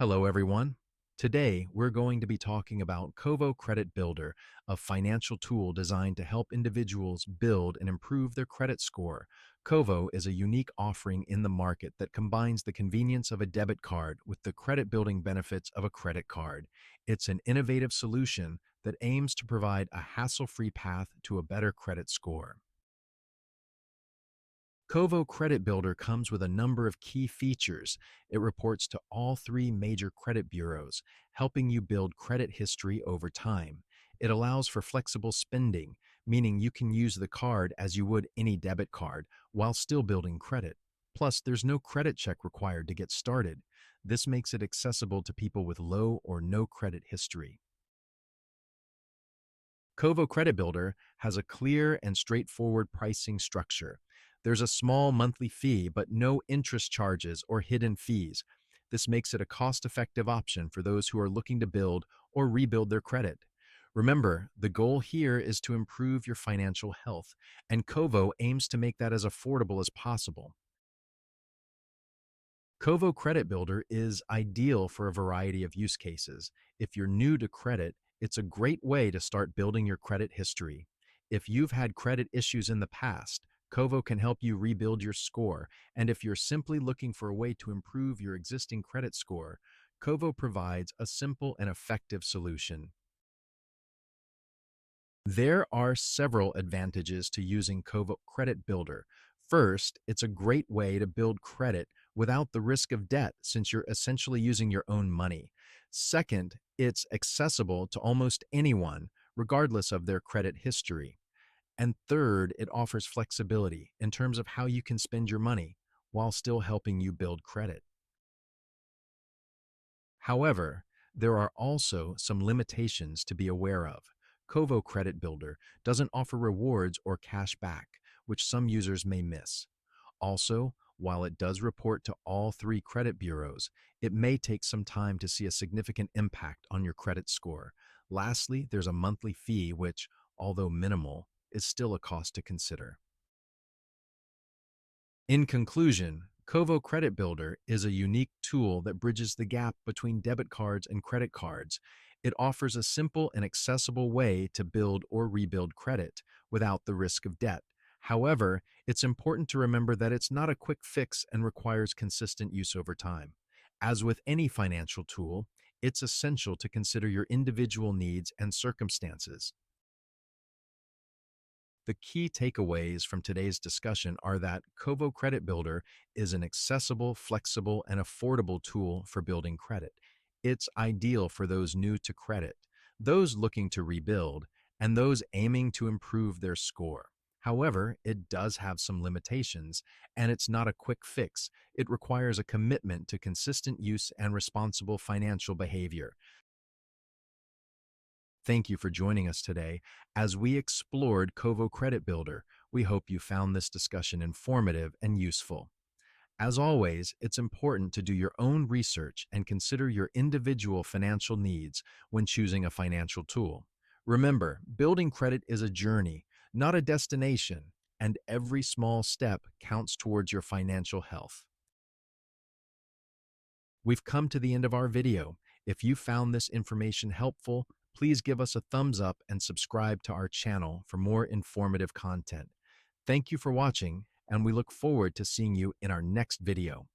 Hello, everyone. Today, we're going to be talking about Kovo Credit Builder, a financial tool designed to help individuals build and improve their credit score. Kovo is a unique offering in the market that combines the convenience of a debit card with the credit building benefits of a credit card. It's an innovative solution that aims to provide a hassle-free path to a better credit score. Kovo Credit Builder comes with a number of key features. It reports to all three major credit bureaus, helping you build credit history over time. It allows for flexible spending, meaning you can use the card as you would any debit card while still building credit. Plus, there's no credit check required to get started. This makes it accessible to people with low or no credit history. Kovo Credit Builder has a clear and straightforward pricing structure. There's a small monthly fee, but no interest charges or hidden fees. This makes it a cost-effective option for those who are looking to build or rebuild their credit. Remember, the goal here is to improve your financial health, and Kovo aims to make that as affordable as possible. Kovo Credit Builder is ideal for a variety of use cases. If you're new to credit, it's a great way to start building your credit history. If you've had credit issues in the past, Kovo can help you rebuild your score. And if you're simply looking for a way to improve your existing credit score, Kovo provides a simple and effective solution. There are several advantages to using Kovo Credit Builder. First, it's a great way to build credit without the risk of debt since you're essentially using your own money. Second, it's accessible to almost anyone, regardless of their credit history. And third, it offers flexibility in terms of how you can spend your money while still helping you build credit. However, there are also some limitations to be aware of. Kovo Credit Builder doesn't offer rewards or cash back, which some users may miss. Also, while it does report to all three credit bureaus, it may take some time to see a significant impact on your credit score. Lastly, there's a monthly fee which, although minimal, is still a cost to consider. In conclusion, Kovo Credit Builder is a unique tool that bridges the gap between debit cards and credit cards. It offers a simple and accessible way to build or rebuild credit without the risk of debt. However, it's important to remember that it's not a quick fix and requires consistent use over time. As with any financial tool, it's essential to consider your individual needs and circumstances. The key takeaways from today's discussion are that Kovo Credit Builder is an accessible, flexible, and affordable tool for building credit. It's ideal for those new to credit, those looking to rebuild, and those aiming to improve their score. However, it does have some limitations, and it's not a quick fix. It requires a commitment to consistent use and responsible financial behavior. Thank you for joining us today as we explored Kovo Credit Builder. We hope you found this discussion informative and useful. As always, it's important to do your own research and consider your individual financial needs when choosing a financial tool. Remember, building credit is a journey, not a destination, and every small step counts towards your financial health. We've come to the end of our video. If you found this information helpful, please give us a thumbs up and subscribe to our channel for more informative content. Thank you for watching, and we look forward to seeing you in our next video.